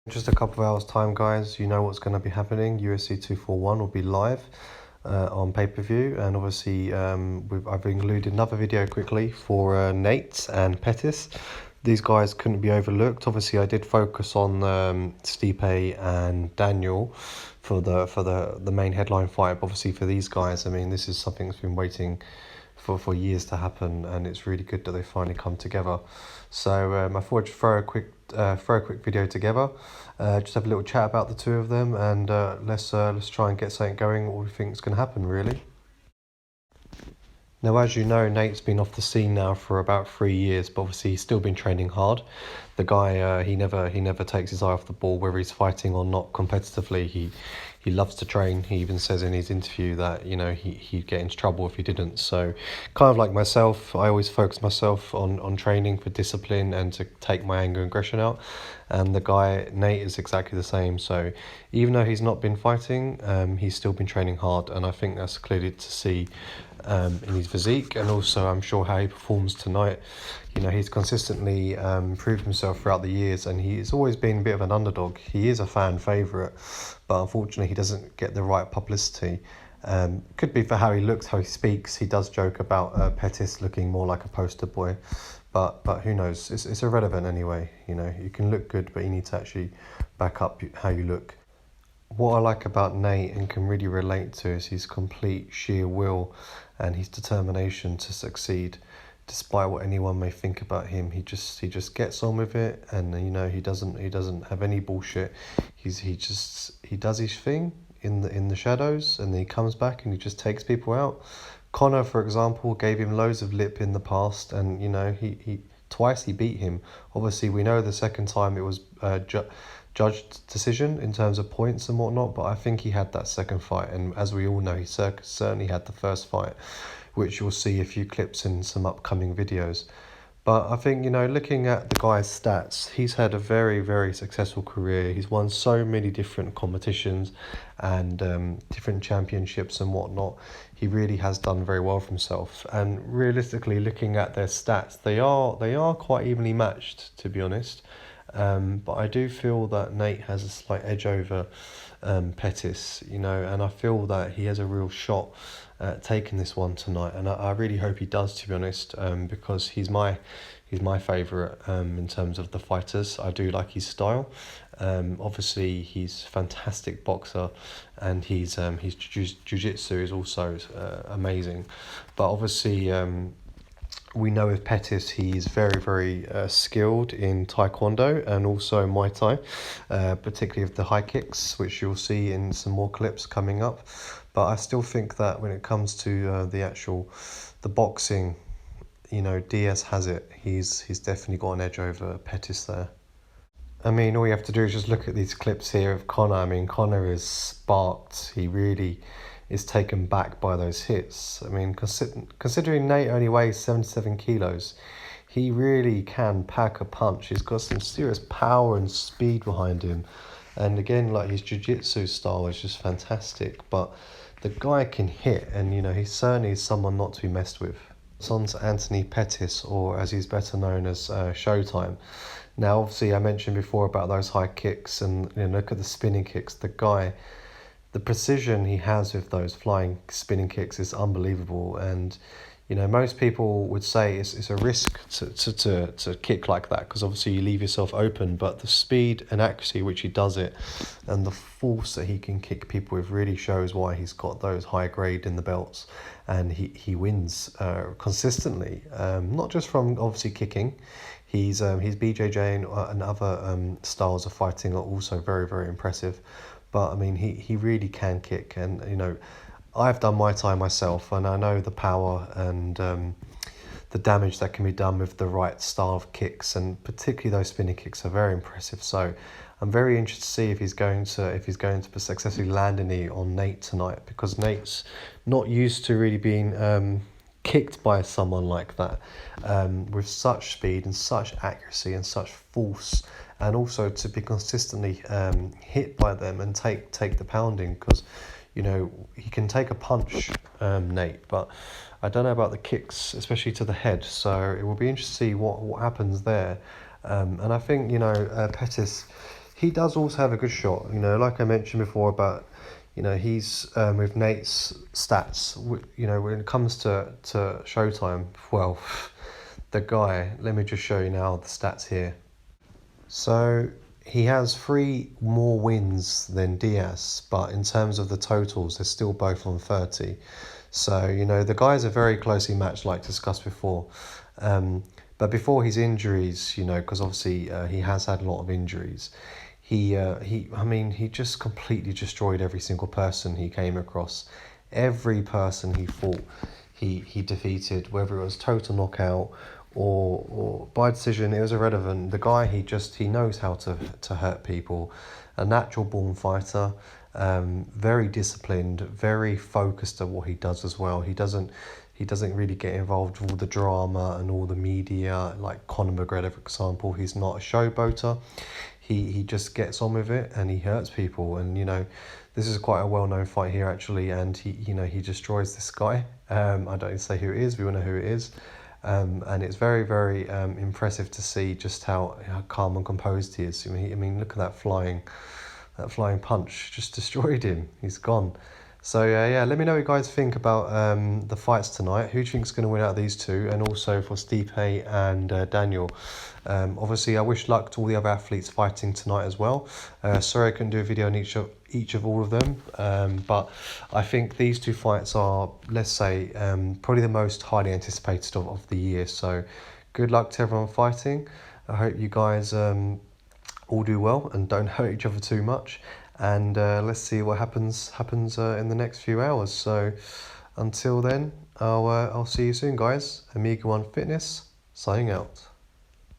Just a couple of hours time, guys. You know what's going to be happening. UFC 241 will be live on pay-per-view, and obviously I've included another video quickly for Nate and Pettis. These guys couldn't be overlooked. Obviously I did focus on Stipe and Daniel for the main headline fight. But obviously for these guys, I mean, this is something that's been waiting for years to happen, and it's really good that they finally come together. So I thought I'd throw a quick video together, just have a little chat about the two of them, and let's try and get something going. What we think is going to happen, really. Now, as you know, Nate's been off the scene now for about 3 years, but obviously he's still been training hard. The guy, he never takes his eye off the ball, whether he's fighting or not competitively. He loves to train. He even says in his interview that, you know, he'd get into trouble if he didn't. So kind of like myself, I always focus myself on training for discipline and to take my anger and aggression out. And the guy, Nate, is exactly the same. So even though he's not been fighting, he's still been training hard. And I think that's clearly to see in his physique, and also I'm sure how he performs tonight. You know, he's consistently proved himself throughout the years, and he's always been a bit of an underdog. He is a fan favourite, but unfortunately he doesn't get the right publicity. Could be for how he looks, how he speaks. He does joke about Pettis looking more like a poster boy, but who knows? It's irrelevant anyway. You know, you can look good, but you need to actually back up how you look. What I like about Nate and can really relate to is his complete sheer will and his determination to succeed, despite what anyone may think about him. He just gets on with it, and you know, he doesn't have any bullshit. He does his thing in the shadows, and then he comes back and he just takes people out. Conor, for example, gave him loads of lip in the past, and you know, he twice he beat him. Obviously, we know the second time it was judged decision in terms of points and whatnot, but I think he had that second fight, and as we all know, he certainly had the first fight, which you'll see a few clips in some upcoming videos. But I think, you know, looking at the guy's stats, he's had a very, very successful career. He's won so many different competitions and different championships and whatnot. He really has done very well for himself. And realistically, looking at their stats, they are quite evenly matched, to be honest. But I do feel that Nate has a slight edge over Pettis, you know, and I feel that he has a real shot at taking this one tonight, and I really hope he does, to be honest, because he's my favourite in terms of the fighters. I do like his style. Obviously he's a fantastic boxer, and his jiu-jitsu is also amazing, but obviously we know with Pettis, he's very, very skilled in Taekwondo and also Muay Thai, particularly with the high kicks, which you'll see in some more clips coming up. But I still think that when it comes to the boxing, you know, Diaz has it. He's definitely got an edge over Pettis there. I mean, all you have to do is just look at these clips here of Conor. I mean, Conor is sparked. He really is taken back by those hits. I mean, considering Nate only weighs 77 kilos, he really can pack a punch. He's got some serious power and speed behind him. And again, like, his jiu-jitsu style is just fantastic. But the guy can hit, and you know, he certainly is someone not to be messed with. It's on to Anthony Pettis, or as he's better known as Showtime. Now, obviously, I mentioned before about those high kicks, and you know, look at the spinning kicks. The guy, the precision he has with those flying spinning kicks is unbelievable. And you know, most people would say it's a risk to kick like that, because obviously you leave yourself open, but the speed and accuracy which he does it, and the force that he can kick people with, really shows why he's got those high grade in the belts, and he wins consistently, not just from obviously kicking. His BJJ and other styles of fighting are also very, very impressive. But I mean, he really can kick, and you know, I've done Muay Thai myself, and I know the power and the damage that can be done with the right style of kicks, and particularly those spinning kicks are very impressive. So I'm very interested to see if he's going to successfully land any on Nate tonight, because Nate's not used to really being kicked by someone like that, with such speed and such accuracy and such force, and also to be consistently hit by them and take the pounding, because you know, he can take a punch, Nate, but I don't know about the kicks, especially to the head. So it will be interesting to see what happens there. And I think, you know, Pettis, He does also have a good shot. You know, like I mentioned before about, you know, he's with Nate's stats. You know, when it comes to Showtime, well, the guy. Let me just show you now the stats here. So he has 3 more wins than Diaz, but in terms of the totals, they're still both on 30. So, you know, the guys are very closely matched, like discussed before. Um, but before his injuries, you know, because obviously he has had a lot of injuries, I mean, he just completely destroyed every single person he came across. Every person he fought, he defeated, whether it was total knockout or by decision, it was irrelevant. The guy, he knows how to hurt people. A natural born fighter, very disciplined, very focused on what he does as well. He doesn't really get involved with all the drama and all the media like Conor McGregor, for example. He's not a showboater. He just gets on with it and he hurts people. And you know, this is quite a well-known fight here actually, and he destroys this guy. I don't say who it is. We all know who it is. And it's very, very impressive to see just how calm and composed he is. I mean, look at that flying punch just destroyed him. He's gone. So yeah, let me know what you guys think about the fights tonight. Who do you think is going to win out of these two? And also for Stipe and Daniel. Obviously, I wish luck to all the other athletes fighting tonight as well. Sorry I couldn't do a video on each of all of them. But I think these two fights are, let's say, probably the most highly anticipated of the year. So good luck to everyone fighting. I hope you guys all do well and don't hurt each other too much. And let's see what happens in the next few hours. So until then, I'll see you soon, guys. Amiga One Fitness signing out.